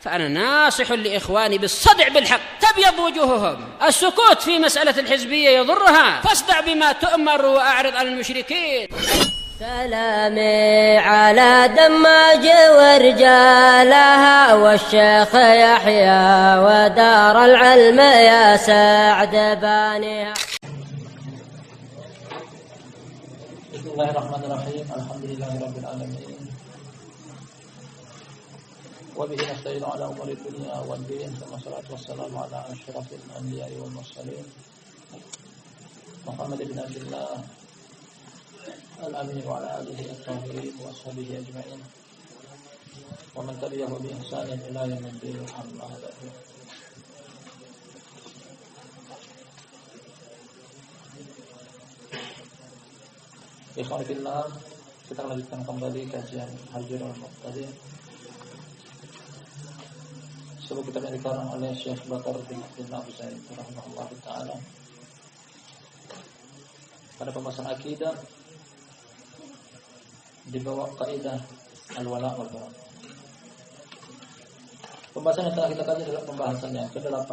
فأنا ناصح لإخواني بالصدع بالحق تبيض وجوههم. السكوت في مسألة الحزبية يضرها، فاصدع بما تؤمر وأعرض عن المشركين. سلامي على دماج ورجالها والشيخ يحيى ودار العلم يا سعد بانيها. بسم الله الرحمن الرحيم. الحمد لله رب العالمين وبه نستعين على أمور الدنيا والدين ثم الصلاة والسلام على أشرف الأنبياء والمرسلين محمد بن عبد الله الأمين وعلى آله الطاهرين وأصحابه أجمعين ومن تبعه بإحسان إلى يوم الدين. أما بعد. Ikhwan fillah, kita lanjutkan kembali kajian Hajrul Muqtadir. Sebuah kitab yang dikarang oleh Syekh Bakar bin Abdullah Zaid rahimahullah taala. Pada pembahasan akidah di bawah kaidah al-wala' wal bara'. Pembahasan yang telah kita kaji adalah pembahasan yang ke-8,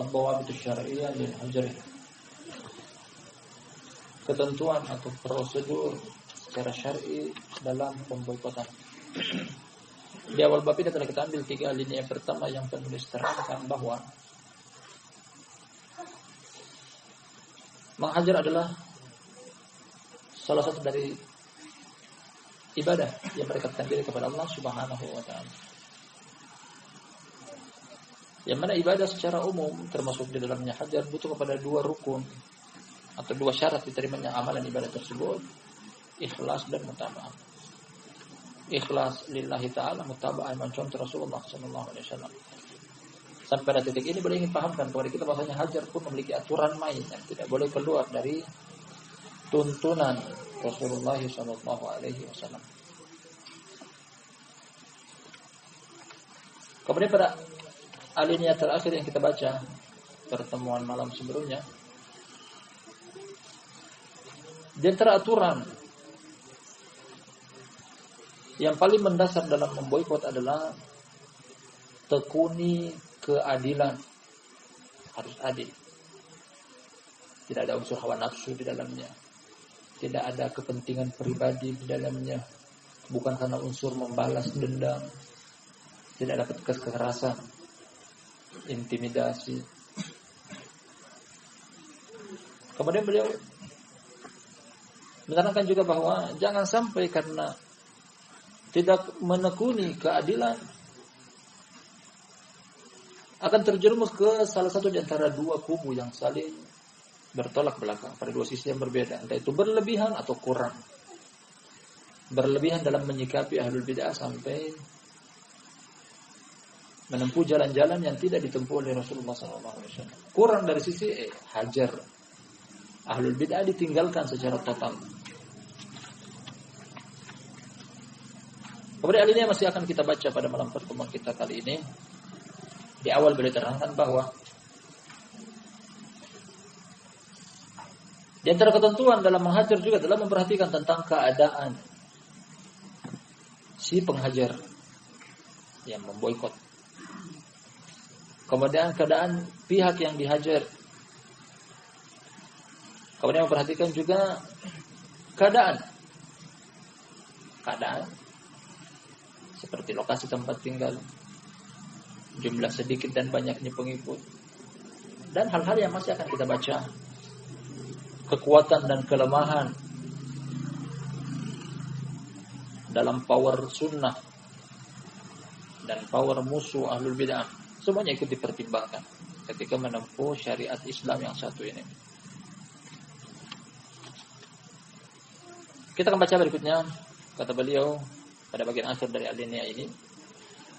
ad-dawabit asy-syar'iyyah lil hajr. Ketentuan atau prosedur secara syar'i dalam pemboikotan. Di awal bab ini telah kita ambil 3 alinea. Yang pertama yang penulis terangkan bahwa menghajar adalah salah satu dari ibadah yang mendekatkan diri kepada Allah Subhanahu wa taala. Yang mana ibadah secara umum termasuk di dalamnya hajar butuh kepada 2 rukun atau 2 syarat diterimanya amalan ibadah tersebut, ikhlas dan mutaba'ah. Ikhlas lillahi ta'ala, mutaba'ah mencontoh Rasulullah sallallahu alaihi wasallam. Sampai pada titik ini boleh ingin pahamkan kepada kita bahwasanya hajar pun memiliki aturan main yang tidak boleh keluar dari tuntunan Rasulullah sallallahu alaihi wasallam. Kemudian pada alinea terakhir yang kita baca pertemuan malam sebelumnya, di antara aturan yang paling mendasar dalam memboikot adalah tekuni keadilan. Harus adil. Tidak ada unsur hawa nafsu di dalamnya. Tidak ada kepentingan pribadi di dalamnya. Bukan karena unsur membalas dendam. Tidak ada kekerasan, intimidasi. Kemudian beliau menerangkan juga bahwa jangan sampai karena tidak menekuni keadilan akan terjerumus ke salah satu di antara 2 kubu yang saling bertolak belakang pada 2 sisi yang berbeda, entah itu berlebihan atau kurang. Berlebihan dalam menyikapi ahlul bid'ah sampai menempuh jalan-jalan yang tidak ditempuh oleh Rasulullah SAW. Kurang dari sisi hajar. Ahlul bid'ah ditinggalkan secara total. Kemudian alinea masih akan kita baca pada malam pertemuan kita kali ini. Di awal beliau terangkan bahwa di antara ketentuan dalam menghajar juga adalah memperhatikan tentang keadaan si penghajar yang memboikot. Kemudian keadaan pihak yang dihajar. Kemudian memperhatikan juga keadaan seperti lokasi tempat tinggal, jumlah sedikit dan banyaknya pengikut, dan hal-hal yang masih akan kita baca, kekuatan dan kelemahan dalam power sunnah dan power musuh ahlul bid'ah. Semuanya ikut dipertimbangkan ketika menempuh syariat Islam yang satu ini. Kita akan baca berikutnya, kata beliau pada bagian akhir dari alinea ini.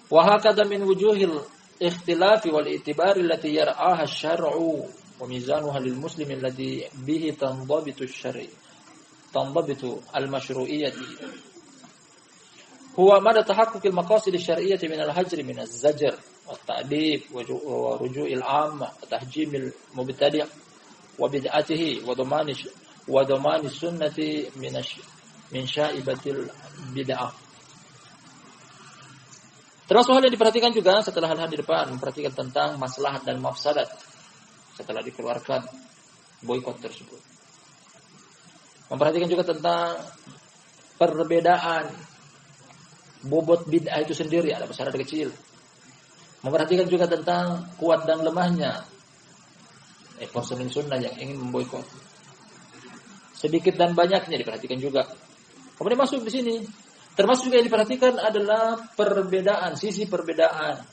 Wa hakadha min wujuhil ikhtilafi wal i'tibari allati yar'aha asy-syar'u wa mizanuha lil muslimin alladhi bihi tandabitu asy-syar'i tandabitu al-masyru'iyyati huwa mada tahaqquqil maqasid asy-syar'iyyati min al-hajri min az-zajr wa at-ta'dib wa ruju'il 'amma wa tahjimil mubtadi' wa bid'atihi wa dhamani sunnati min syaibatil bid'ah. Termasuk hal yang diperhatikan juga setelah hal-hal di depan, memperhatikan tentang maslahat dan mafsadat setelah dikeluarkan boikot tersebut. Memperhatikan juga tentang perbedaan bobot bid'ah itu sendiri, ada besar ada kecil. Memperhatikan juga tentang kuat dan lemahnya personil sunnah yang ingin memboikot. Sedikit dan banyaknya diperhatikan juga. Kemudian masuk di sini. Termasuk juga yang diperhatikan adalah perbedaan, sisi perbedaan.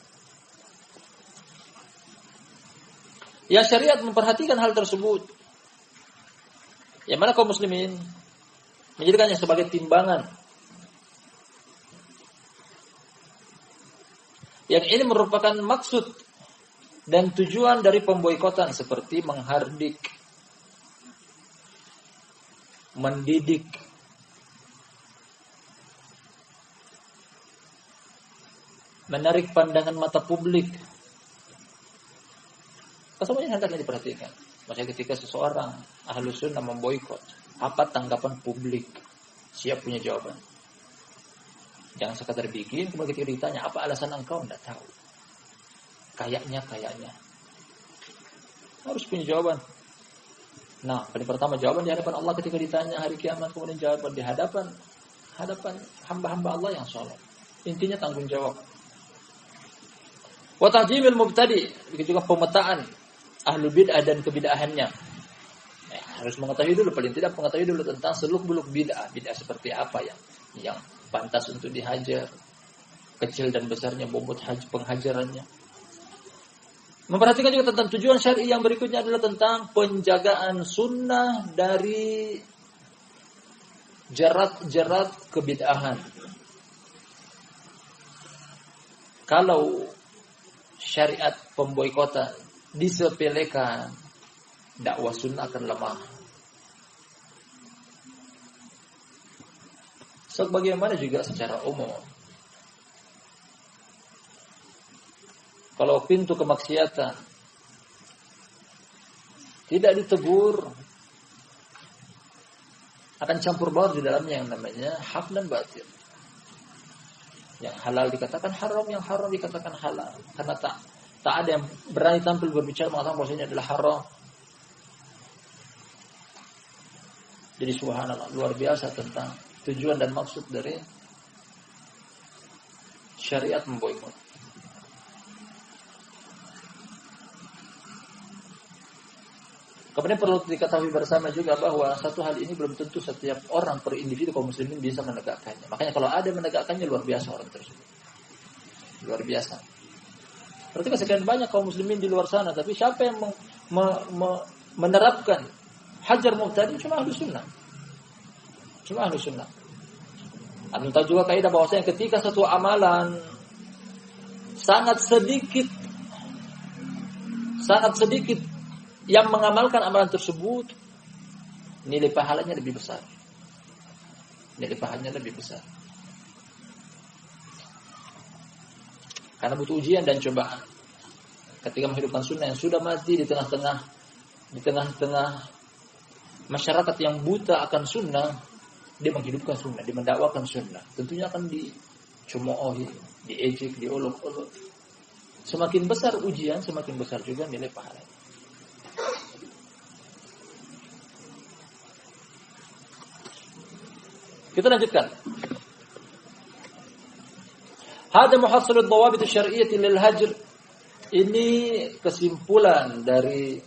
Ya syariat memperhatikan hal tersebut. Yang mana kaum muslimin menjadikannya sebagai timbangan. Yang ini merupakan maksud dan tujuan dari pemboikotan seperti menghardik, mendidik, menarik pandangan mata publik. Semuanya hendaknya diperhatikan. Maksudnya ketika seseorang Ahlus Sunnah memboikot, apa tanggapan publik? Siap punya jawaban. Jangan sekadar bikin, kemudian ketika ditanya, apa alasan engkau? Tidak tahu. Kayaknya. Harus punya jawaban. Nah, paling pertama jawaban di hadapan Allah ketika ditanya hari kiamat, kemudian jawaban di hadapan hamba-hamba Allah yang sholat. Intinya tanggung jawab. Wa tahjimil mubtadi, begitu juga pemetaan ahlu bid'ah dan kebid'ahannya. Harus mengetahui dulu, paling tidak mengetahui dulu tentang seluk-beluk bid'ah. Bid'ah seperti apa yang pantas untuk dihajar, kecil dan besarnya bobot penghajarannya. Memperhatikan juga tentang tujuan syar'i yang berikutnya adalah tentang penjagaan sunnah dari jerat-jerat kebid'ahan. Kalau syariat pemboikotan disepelekan, dakwah sunnah akan lemah. Sebagaimana juga secara umum, kalau pintu kemaksiatan tidak ditegur, akan campur baur di dalamnya yang namanya hak dan batil. Yang halal dikatakan haram, yang haram dikatakan halal. Karena tak ada yang berani tampil berbicara mengatakan bahwa ini adalah haram. Jadi subhanallah, luar biasa tentang tujuan dan maksud dari syariat memboikot. Kemudian perlu diketahui bersama juga bahwa satu hal ini belum tentu setiap orang per individu kaum muslimin bisa menegakkannya. Makanya kalau ada menegakkannya luar biasa orang tersebut. Luar biasa. Berarti sekian banyak kaum muslimin di luar sana, tapi siapa yang menerapkan hajar mubtadi? Cuma Ahlus Sunnah. Cuma Ahlus Sunnah. Anda tahu juga kaidah bahwasanya ketika satu amalan sangat sedikit yang mengamalkan amalan tersebut, nilai pahalanya lebih besar. Nilai pahalanya lebih besar. Karena butuh ujian dan cobaan. Ketika menghidupkan sunnah yang sudah mati di tengah-tengah masyarakat yang buta akan sunnah, dia menghidupkan sunnah, dia mendakwakan sunnah. Tentunya akan dicemoohi, diejek, diolok-olok. Semakin besar ujian, semakin besar juga nilai pahalanya. Kita lanjutkan. Hada muhassalut dhawabit asy-syar'iyyah lil hajr. Ini kesimpulan dari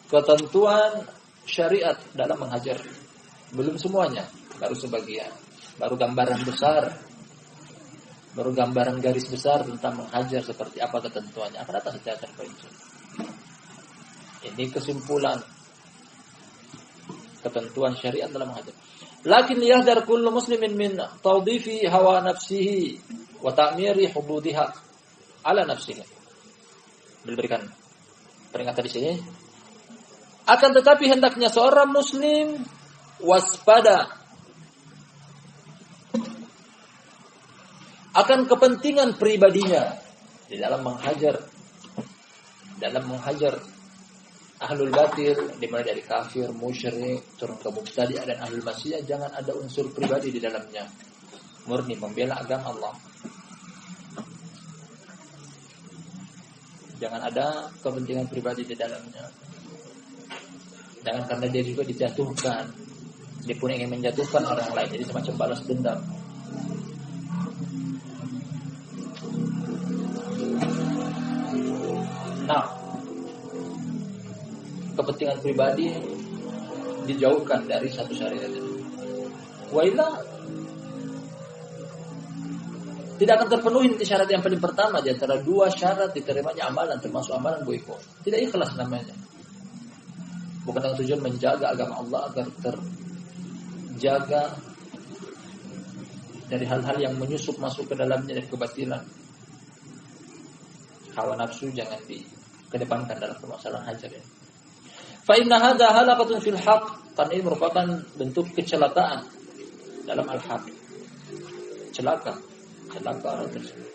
ketentuan syariat dalam menghajar. Belum semuanya, baru sebagian. Baru gambaran besar. Baru gambaran garis besar tentang menghajar seperti apa ketentuannya. Akan datang secara terperinci. Ini kesimpulan ketentuan syariat dalam menghajar. Lakin yahdar kullu muslimin min tawdifi hawa nafsihi wa ta'miri hududiha ala nafsihi. Diberikan peringatan di sini. Akan tetapi hendaknya seorang muslim waspada akan kepentingan pribadinya di dalam menghajar ahlul batil, dimulai dari kafir, musyrik, turun ke mubtadi' dan ahlul maksiyah. Jangan ada unsur pribadi di dalamnya. Murni membela agama Allah. Jangan ada kepentingan pribadi di dalamnya. Jangan karena dia juga dijatuhkan, dia pun ingin menjatuhkan orang lain, jadi semacam balas dendam. Nah, kepentingan pribadi dijauhkan dari satu syariat itu. Wa illa tidak akan terpenuhi nanti syarat yang paling pertama di antara dua syarat diterimanya amalan, termasuk amalan boikot. Tidak ikhlas namanya. Bukan dengan tujuan menjaga agama Allah agar terjaga dari hal-hal yang menyusup masuk ke dalamnya dari kebatilan. Hawa nafsu jangan dikedepankan dalam permasalahan hajar ini. Fa inna hadza halaqatun fil haqq, karena ini merupakan bentuk kecelakaan dalam al-haq. Celaka orang tersebut.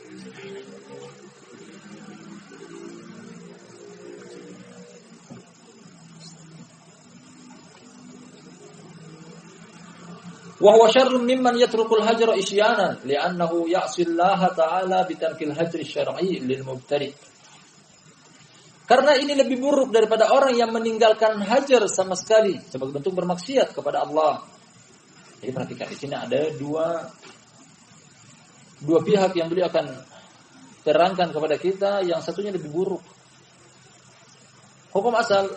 Wa huwa syarrun mimman yatrukul hajra isyanan li'annahu ya'si Allah ta'ala bitarkil hajri syar'i lil mubtadi'. Karena ini lebih buruk daripada orang yang meninggalkan hajar sama sekali sebagai bentuk bermaksiat kepada Allah. Jadi perhatikan di sini ada dua pihak yang beliau akan terangkan kepada kita, yang satunya lebih buruk. Hukum asal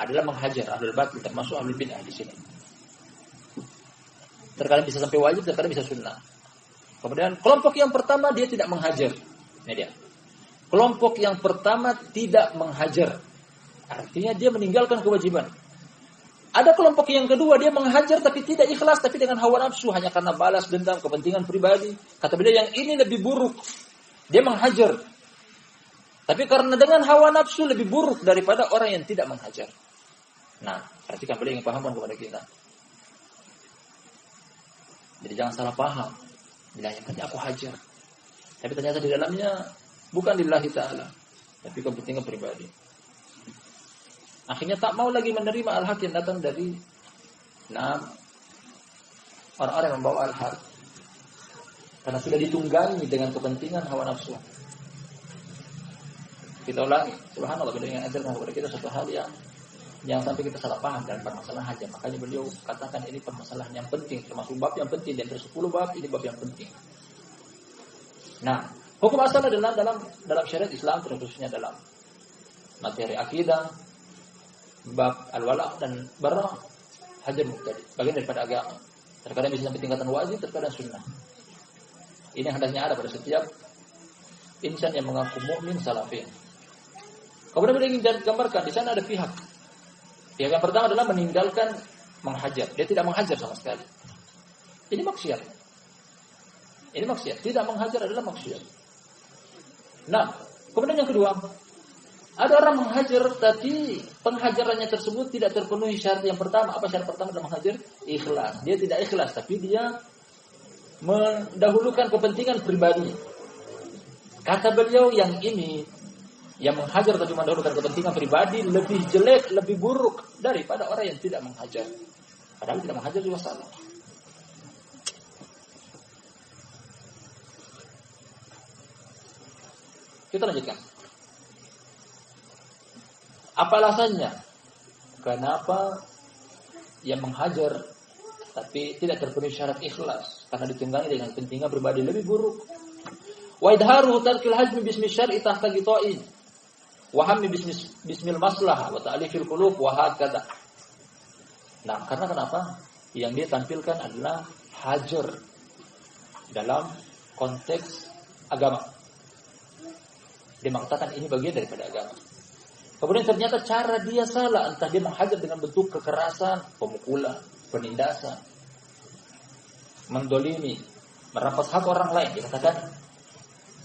adalah menghajar ahlul batil, termasuk ahlul bid'ah di sini. Terkadang bisa sampai wajib, terkadang bisa sunnah. Kemudian kelompok yang pertama dia tidak menghajar. Ini dia. Kelompok yang pertama tidak menghajar. Artinya dia meninggalkan kewajiban. Ada kelompok yang kedua dia menghajar tapi tidak ikhlas, tapi dengan hawa nafsu hanya karena balas dendam, kepentingan pribadi. Kata beliau yang ini lebih buruk. Dia menghajar. Tapi karena dengan hawa nafsu lebih buruk daripada orang yang tidak menghajar. Nah, perhatikan beliau yang pahamkan kepada kita. Jadi jangan salah paham. Bilangnya tadi aku hajar. Tapi ternyata di dalamnya bukan lillahi ta'ala, tapi kepentingan pribadi. Akhirnya tak mau lagi menerima al-haq yang datang dari orang-orang yang membawa al-haq. Karena sudah ditunggangi dengan kepentingan hawa nafsu. Kita ulangi, subhanallah, beliau yang ajarkan kepada kita satu hal yang sampai kita salah paham dalam permasalahan hajar. Makanya beliau katakan ini permasalahan yang penting, termasuk bab yang penting, dan dari 10 bab ini bab yang penting. Nah, hukum asal adalah dalam syariat Islam, khususnya dalam materi akidah, bab al-wala dan bara, hajar mubtadi, bagian daripada agama. Terkadang bisa sampai tingkatan wajib, terkadang sunnah. Ini hendaknya ada pada setiap insan yang mengaku mukmin salafin. Kemudian beliau ingin gambarkan di sana ada pihak. Pihak yang pertama adalah meninggalkan menghajar. Dia tidak menghajar sama sekali. Ini maksiat. Ini maksiat. Tidak menghajar adalah maksiat. Nah, kemudian yang kedua, ada orang menghajar tapi penghajarannya tersebut tidak terpenuhi syarat yang pertama. Apa syarat pertama dalam menghajar? Ikhlas. Dia tidak ikhlas, tapi dia mendahulukan kepentingan pribadi. Kata beliau yang ini, yang menghajar tapi mendahulukan kepentingan pribadi lebih jelek, lebih buruk daripada orang yang tidak menghajar. Padahal tidak menghajar juga salah. Kita lanjutkan. Apa alasannya? Kenapa yang menghajar tapi tidak terpenuhi syarat ikhlas? Karena ditunggangi dengan kepentingan pribadi lebih buruk. Wa idharu tarkil hajmi bismi syar'i tahta qita'in. Wa hammi bismil maslahah wa ta'lifil qulub wa hakadha. Nah, karena kenapa? Yang dia tampilkan adalah hajar dalam konteks agama. Dia mengatakan ini bagian daripada agama. Kemudian ternyata cara dia salah, entah dia menghajar dengan bentuk kekerasan, pemukulan, penindasan, mendolimi, merampas hak orang lain, dikatakan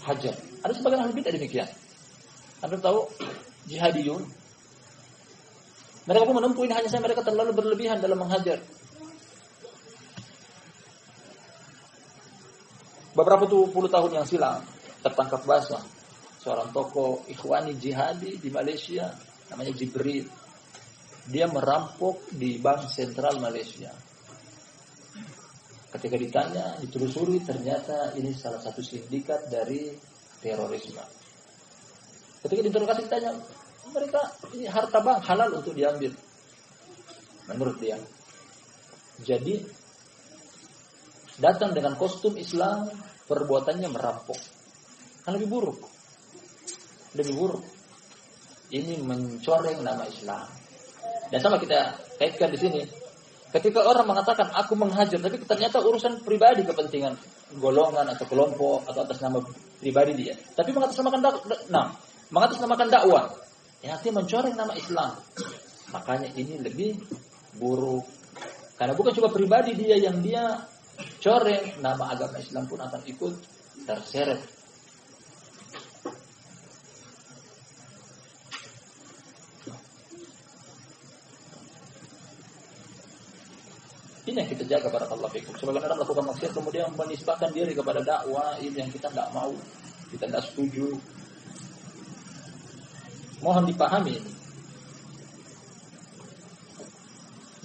hajar. Ada sebagian ahli bid'ah demikian. Anda tahu jihadiyun, mereka pun menempuh ini, hanya saja mereka terlalu berlebihan dalam menghajar. Beberapa puluh tahun yang silam tertangkap basah seorang tokoh ikhwani jihadi di Malaysia, namanya Jibril. Dia merampok di Bank Sentral Malaysia. Ketika ditanya, ditelusuri, ternyata ini salah satu sindikat dari terorisme. Ketika diinterogasi ditanya, mereka ini harta bang halal untuk diambil. Menurut dia. Jadi datang dengan kostum Islam, perbuatannya merampok. Kan lebih buruk. Lebih buruk. Ini mencoreng nama Islam. Dan sama kita kaitkan di sini. Ketika orang mengatakan aku menghajar, tapi ternyata urusan pribadi, kepentingan golongan atau kelompok atau atas nama pribadi dia. Tapi mengatasnamakan dakwah, ya artinya mencoreng nama Islam. Makanya ini lebih buruk. Karena bukan cuma pribadi dia yang dia coreng, nama agama Islam pun akan ikut terseret. Ini yang kita jaga, barakallahu fikum. Sebagian orang melakukan maksiat kemudian menisbahkan diri kepada dakwah, ini yang kita tidak mau, kita tidak setuju. Mohon dipahami ini.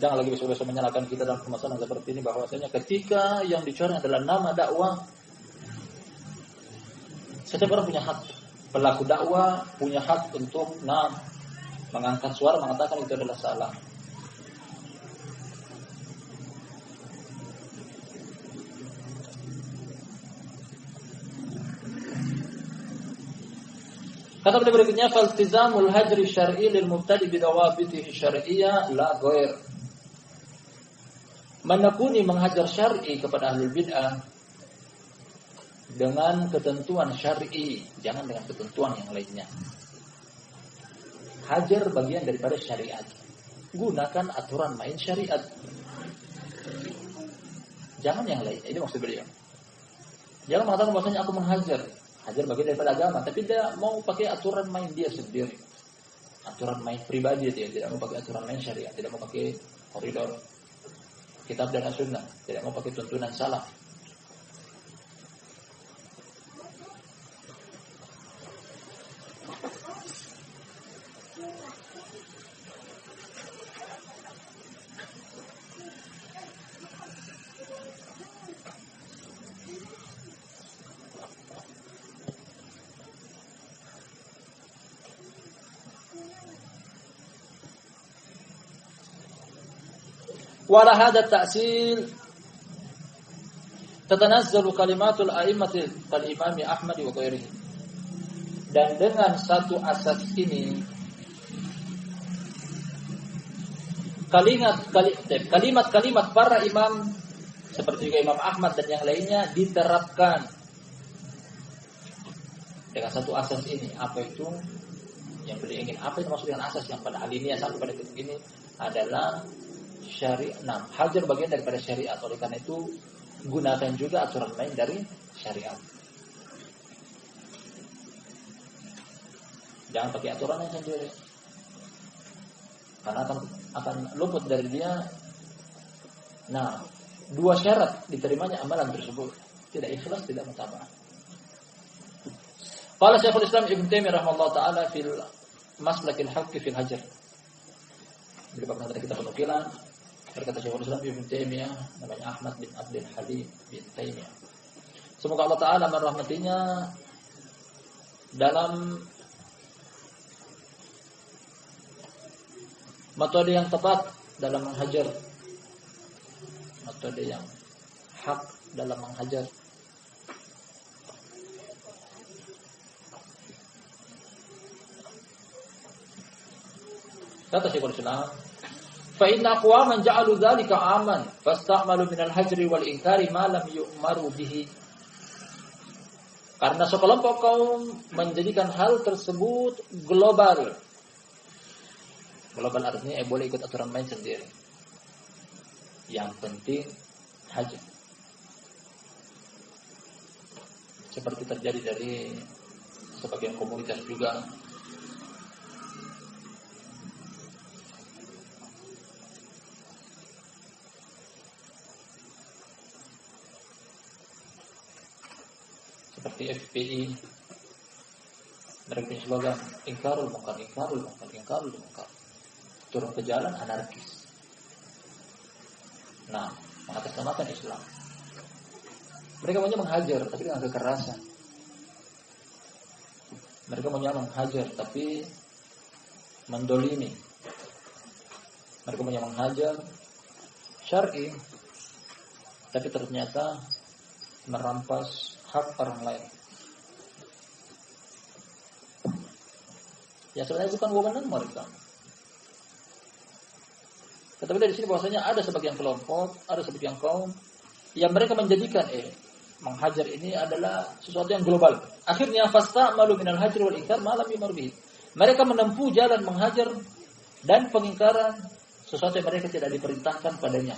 Jangan lagi besok-besok menyalahkan kita dalam permasalahan seperti ini, bahwasanya ketika yang dicoreng adalah nama dakwah, setiap orang punya hak. Pelaku dakwah punya hak untuk mengangkat suara mengatakan itu adalah salah. Kata beliau berikutnya, faltizamul hajri syar'i lil mubtadi bi dawabitihi syar'iyyah la ghair. Menekuni menghajar syar'i kepada ahli bid'ah dengan ketentuan syar'i, jangan dengan ketentuan yang lainnya. Hajar bagian daripada syariat. Gunakan aturan main syariat. Jangan yang lain. Ini maksud beliau. Jangan mengatakan bahwasanya aku menghajar. Hajar bagian daripada agama, tapi dia mau pakai aturan main dia sendiri. Aturan main pribadi dia, tidak mau pakai aturan main syariat, tidak mau pakai koridor kitab dan sunnah, tidak mau pakai tuntunan salaf. Wala hadha ta'sil tatanazzalu kalimatul a'immati kal imami Ahmad wa ghairihi. Dan dengan satu asas ini kalimat-kalimat para imam seperti juga Imam Ahmad dan yang lainnya diterapkan dengan satu asas ini. Apa itu yang beliau ingin? Apa yang maksud dengan asas yang pada alinea sampai pada titik ini adalah syariat. Hajar bagian daripada syariat. Oleh karena itu gunakan juga aturan lain dari syariat. Jangan pakai aturan yang sendiri, karena akan luput dari dia. Dua syarat diterimanya amalan tersebut: tidak ikhlas, tidak mutaba'ah. Qala Syekhul Islam Ibnu Taimiyah rahimahullah taala fil Maslakil Haqqi fil Hajar. Beliau pernah dari kitab penukilan. Berkata Syekhul Islam Ibnu Taimiyah, namanya Ahmad bin Abdul Halim bin Taimiyah. Semoga Allah Ta'ala merahmatinya, dalam metode yang tepat dalam menghajar, metode yang hak dalam menghajar. Kata Syekhul Islam, fa inna aqwaman ja'alu dzalika aman fasta'malu minal hajri wal inkari ma lam yu'maru bihi. Karena sekelompok kaum menjadikan hal tersebut global. Global artinya boleh ikut aturan main sendiri. Yang penting hajar. Seperti terjadi dari sebagian komunitas juga. Seperti FPI, mereka punya slogan ingkarul munkar, ingkarul munkar, ingkarul munkar. Turun ke jalan anarkis. Mengatasnamakan Islam. Mereka maunya menghajar, tapi dengan kekerasan. Mereka maunya menghajar tapi mendolimi. Mereka maunya menghajar syar'i tapi ternyata merampas hak orang lain. Ya sebenarnya bukan wewenang mereka. Tetapi dari sini bahwasanya ada sebagian kelompok, ada sebagian kaum yang mereka menjadikan menghajar ini adalah sesuatu yang global. Akhirnya fasta'malu minal hajr wal inkar ma lam yumar bihi. Mereka menempuh jalan menghajar dan pengingkaran sesuatu yang mereka tidak diperintahkan padanya.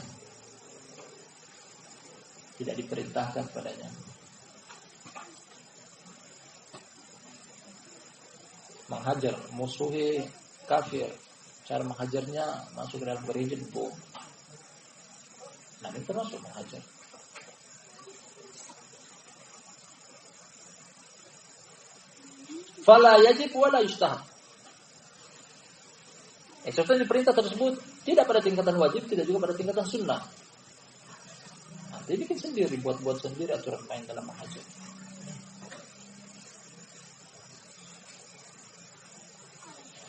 Tidak diperintahkan padanya. Menghajar musuhi kafir, cara menghajarnya masuk ke dalam gereja bom. Nah, ini termasuk menghajar. Fala yajib wala yustahab. Sesuatu yang diperintah tersebut tidak pada tingkatan wajib, tidak juga pada tingkatan sunnah. Nah, dia bikin sendiri, buat sendiri aturan main dalam menghajar.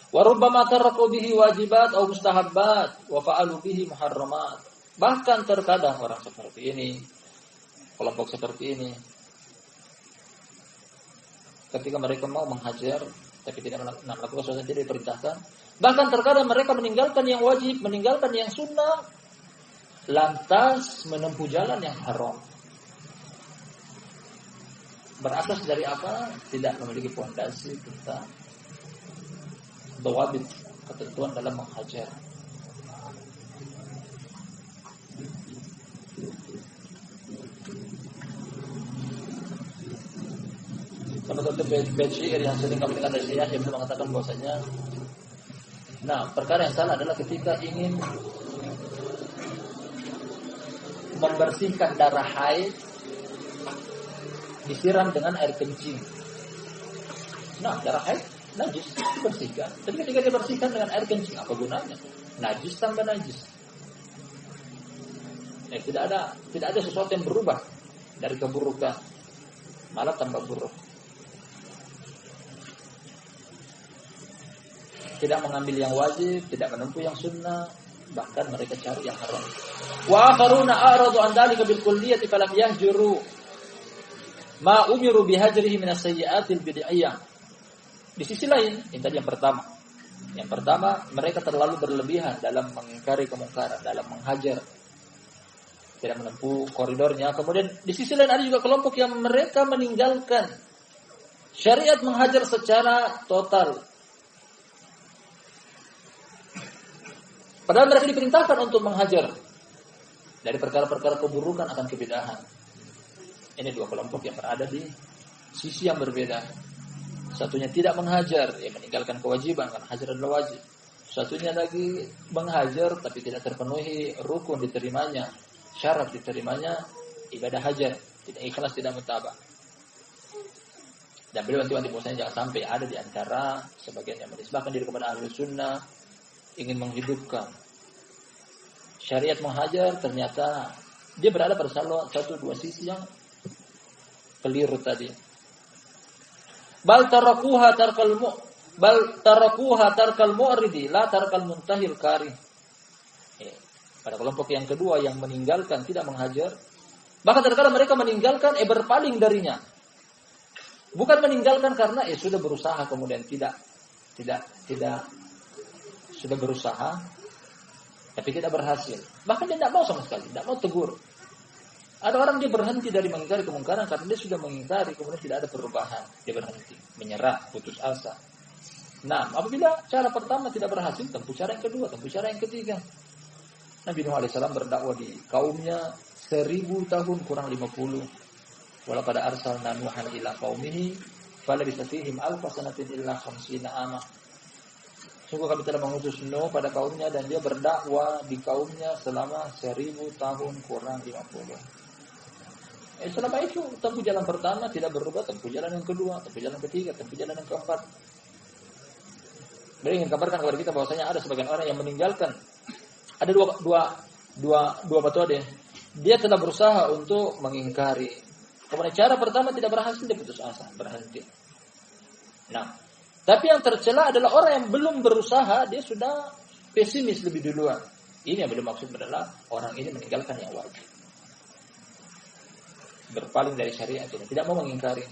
Wa rubbama taraqu bihi wajibat aw mustahabbat wa fa'alu bihi muharramat. Bahkan terkadang orang seperti ini, kelompok seperti ini, ketika mereka mau menghajar tapi tidak melakukan sesuatu yang tidak diperintahkan, bahkan terkadang mereka meninggalkan yang wajib, meninggalkan yang sunnah, lantas menempuh jalan yang haram. Berasas dari apa? Tidak memiliki fondasi tentang dawabit, ketentuan dalam menghajar. Salah satu bait syair yang sering kami dengar dari Syekh yang mengatakan bahwasanya, nah, perkara yang salah adalah ketika ingin membersihkan darah haid disiram dengan air kencing. Nah, darah haid najis dibersihkan. Tapi ketika dibersihkan dengan air kencing, apa gunanya? Najis tambah najis. Tidak ada sesuatu yang berubah dari keburukan, malah tambah buruk. Tidak mengambil yang wajib, tidak menempuh yang sunnah, bahkan mereka cari yang haram. Wa akharuna a'radu an dzalika bil kulliyati falam yahjuru ma umiru bihajrihi min as-sayyi'atil bid'iyah. Di sisi lain, ini tadi yang pertama. Yang pertama, mereka terlalu berlebihan dalam mengingkari kemungkaran, dalam menghajar, tidak menempuh koridornya. Kemudian di sisi lain ada juga kelompok yang mereka meninggalkan syariat menghajar secara total. Padahal mereka diperintahkan untuk menghajar dari perkara-perkara keburukan akan kebidahan. Ini dua kelompok yang berada di sisi yang berbeda. Satunya tidak menghajar, meninggalkan kewajiban, karena hajar adalah wajib. Satunya lagi menghajar tapi tidak terpenuhi rukun diterimanya, syarat diterimanya ibadah hajar, tidak ikhlas, tidak mutabah. Dan beliau wanti-wanti bahwasanya jangan sampai ada di antara sebagian yang menisbahkan diri kepada ahli sunnah, ingin menghidupkan syariat menghajar, ternyata dia berada pada satu dua sisi yang keliru tadi. Bal tarakuha tarkal mu'ridi la tarkal muntahil karih. Pada kelompok yang kedua yang meninggalkan tidak menghajar, bahkan terkadang mereka meninggalkan berpaling darinya. Bukan meninggalkan karena sudah berusaha kemudian tidak sudah berusaha tapi tidak berhasil. Bahkan dia tidak mau sama sekali, tidak mau tegur. Ada orang dia berhenti dari mengingkari kemungkaran karena dia sudah mengingkari kemudian tidak ada perubahan. Dia berhenti, menyerah, putus asa. Nah, apabila cara pertama tidak berhasil, tempuh cara yang kedua, tempuh cara yang ketiga. Nabi Nuh AS berdakwah di kaumnya 1000 tahun kurang 50. Walau pada arsalna Nuhan ila qaumihi falabisa fihim alfa sanatin illa 50 ama. Sungguh kami telah mengutus Nuh pada kaumnya dan dia berdakwah di kaumnya selama 1000 tahun kurang 50. Selama itu tempuh jalan pertama tidak berubah, tempuh jalan yang kedua, tempuh jalan ketiga, tempuh jalan yang keempat. Beliau ingin kabarkan kepada kita bahwasanya ada sebagian orang yang meninggalkan. Ada dua fatwa deh. Dia telah berusaha untuk mengingkari. Kemudian cara pertama tidak berhasil, dia putus asa, berhenti. Nah, tapi yang tercela adalah orang yang belum berusaha, dia sudah pesimis lebih duluan. Ini yang belum maksud adalah orang ini meninggalkan yang wajib. Berpaling dari syariat ini, tidak mau mengingkari.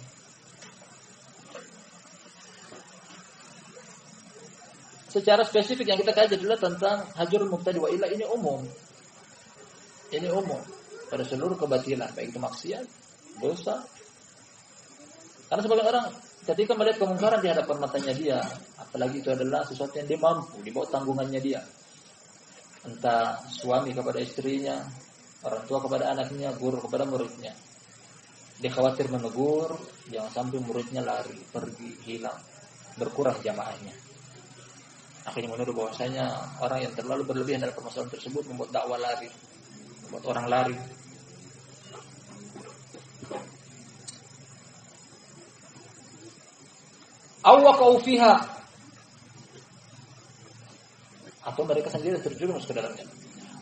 Secara spesifik yang kita kaji adalah tentang hajrul mubtadi wa illa, ini umum. Ini umum pada seluruh kebatilan, baik itu maksiat, dosa. Karena sebagian orang ketika melihat kemungkaran di hadapan matanya dia, apalagi itu adalah sesuatu yang dia mampu, di bawah tanggungannya dia. Entah suami kepada istrinya, orang tua kepada anaknya, guru kepada muridnya. Dia khawatir menegur, jangan sampai muridnya lari, pergi, hilang, berkurang jamaahnya. Akhirnya menuduh bahwasanya orang yang terlalu berlebihan dalam permasalahan tersebut membuat dakwah lari, membuat orang lari. Awwaqau fiha, atau mereka sendiri terjerumus ke dalamnya.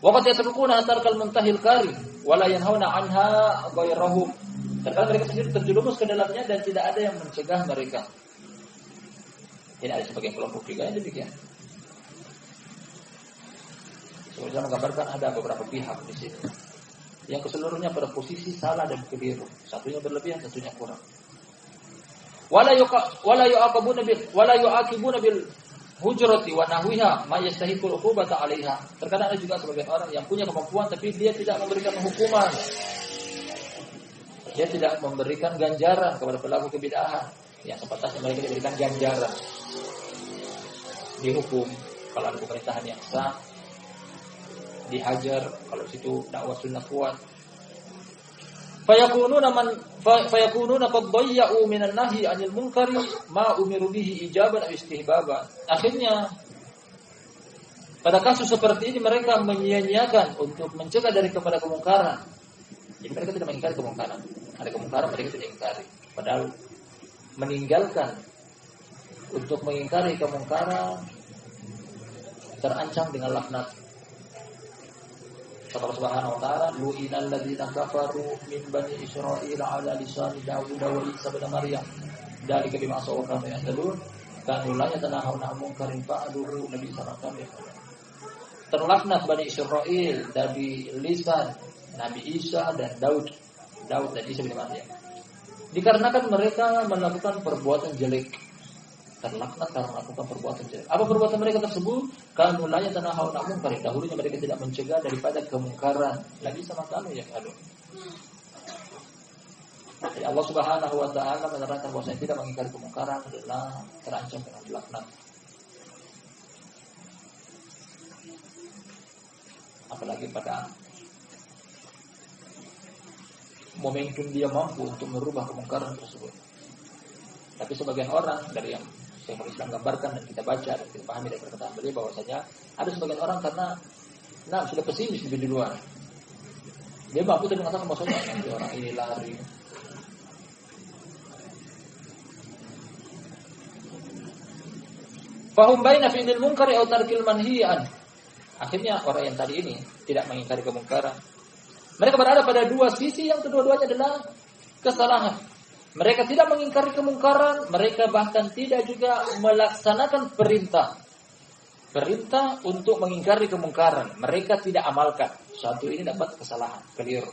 Wa qad yatrukuna tarkal muntahil kari wa la yanhauna anha ghairahum. Terkadang mereka sendiri terjerumus ke dalamnya dan tidak ada yang mencegah mereka. Tidak ada sebagian kelompok juga yang demikian. Saya menggambarkan ada beberapa pihak di sini yang keseluruhnya pada posisi salah dan keliru. Satunya berlebihan, satunya kurang. Wala yu'aqibuna bil hujrati wa nahwiha ma yastahiqul uqubata 'alaiha. Terkadang ada juga sebagian orang yang punya kemampuan tapi dia tidak memberikan hukuman. Dia tidak memberikan ganjaran kepada pelaku kebid'ahan. Yang sepatutnya mereka diberikan ganjaran. Dihukum kalau ada pemerintahan yang sah, dihajar kalau situ dakwah sunnah kuat. Fayakununa qad dayya'u minan nahyi 'anil munkari ma umiru bihi ijaban aw istihbaban. Akhirnya pada kasus seperti ini mereka menyia-nyiakan untuk mencegah dari kepada kemungkaran. Jadi mereka tidak mengingkari kemungkaran. Ada kemungkaran mereka tidak ingkari. Padahal meninggalkan untuk mengingkari kemungkaran terancam dengan laknat. Kata Allah Subhanahu wa taala, "Lu'inal ladzina kafaru min bani Israil 'ala lisani Daud wa Isa bin Maryam. Dzalika bima asaw wa kanu ya'tadun. Kanu la yatanahawna 'an munkarin fa'aluhu." Nabi sallallahu alaihi wasallam. Terlaknat Bani Israil dari lisan Nabi Isa dan Daud dan Isa bin Maryam. Dikarenakan mereka melakukan perbuatan jelek. Terlaknat karena melakukan perbuatan jelek. Apa perbuatan mereka tersebut? Kanu la yatanahawna 'an munkarin. Dahulunya mereka tidak mencegah daripada kemungkaran. Lagi sama kamu ya kalau. Jadi Allah Subhanahu wa taala menerangkan bahwa saya tidak mengingkari kemungkaran adalah terancam dengan laknat. Apalagi pada momentum dia mampu untuk merubah kemungkaran tersebut. Tapi sebagian orang dari yang Syekhul Islam gambarkan dan kita baca dan kita pahami dari perkataan beliau bahwasanya ada sebagian orang karena sudah pesimis lebih duluan. Dia mampu tadi mengatakan bahwasanya nanti orang ini lari. Fahum baina fi'il munkari aw tarkil manhiyan. Akhirnya orang yang tadi ini tidak mengingkari kemungkaran. Mereka berada pada dua sisi yang kedua-duanya adalah kesalahan. Mereka tidak mengingkari kemungkaran, mereka bahkan tidak juga melaksanakan perintah untuk mengingkari kemungkaran. Mereka tidak amalkan. Satu ini dapat kesalahan, keliru.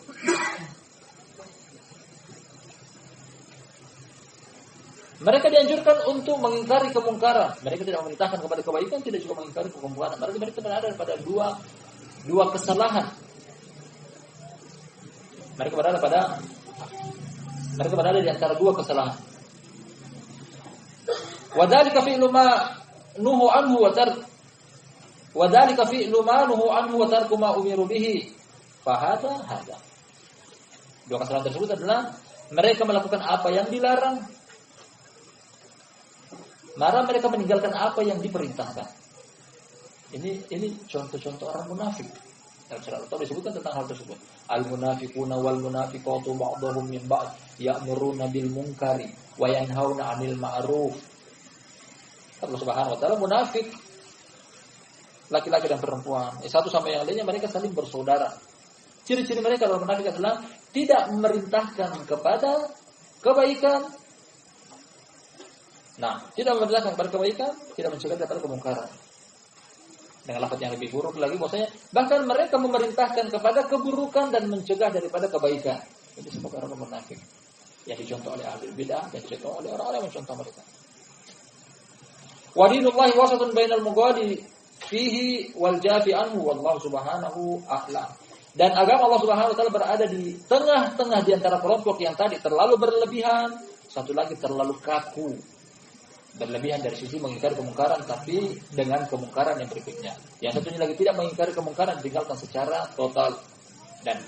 Mereka dianjurkan untuk mengingkari kemungkaran. Mereka tidak memerintahkan kepada kebaikan, tidak juga mengingkari kemungkaran. Mereka berada pada dua kesalahan. Mereka berada di antara dua kesalahan. Wadzalika fi'lu ma nuhu anhu wa tarku ma umiru bihi. Fahada hada. Dua kesalahan tersebut adalah mereka melakukan apa yang dilarang. Maka mereka meninggalkan apa yang diperintahkan. Ini contoh-contoh orang munafik. Dalam surah Al-Tawbah disebutkan tentang hal tersebut. Al-munafiquna wal munafiqatu ba'dhum min ba'd ya'muruna bil munkari wa yanhauna 'anil ma'ruf. Allah Subhanahu wa taala munafik laki-laki dan perempuan, satu sama yang lainnya mereka saling bersaudara. Ciri-ciri mereka dalam munafik adalah tidak memerintahkan kepada kebaikan Nah, tidak memerintahkan kepada kebaikan, tidak mencegah daripada kemungkaran. Dengan lafaz yang lebih buruk lagi, maksudnya bahkan mereka memerintahkan kepada keburukan dan mencegah daripada kebaikan. Itu semua orang munafik yang dicontoh oleh ahli bidah dan dicontoh oleh orang-orang yang mencontoh mereka. Wa dinullahi wasatun bainal mughadi fihi wal jafi anhu wallahu subhanahu a'lam. Dan agama Allah Subhanahu wa taala berada di tengah-tengah di antara kelompok yang tadi terlalu berlebihan, satu lagi terlalu kaku. Berlebihan dari sisi mengingkari kemungkaran tapi dengan kemungkaran yang berikutnya. Yang satunya lagi tidak mengingkari kemungkaran, ditinggalkan secara total. Dan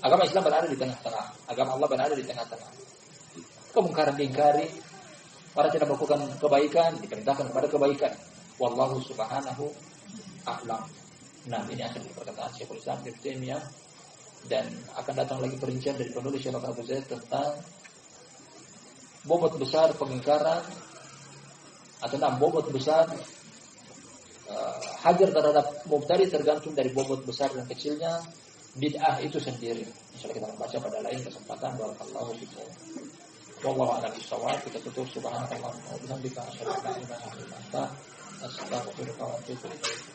agama Islam berada di tengah-tengah. Agama Allah berada di tengah-tengah. Kemungkaran diingkari, orang tidak melakukan kebaikan, diperintahkan kepada kebaikan. Wallahu subhanahu a'lam. Nah, ini akan perkataan Syekhul Islam Ibnu Taimiyah dan akan datang lagi perincian dari penulis Syekh Abu Zaid tentang bobot besar pengingkaran atau bobot besar hajar terhadap mubtadi tergantung dari bobot besar dan kecilnya bid'ah itu sendiri. Insyaallah kita membaca pada lain kesempatan. Barakallahu fikum. Wallahu a'lam bishawab. Kita tutup subhanallah wa bihamdika asyhadu an la ilaha illa anta astaghfiruka wa atubu ilaik.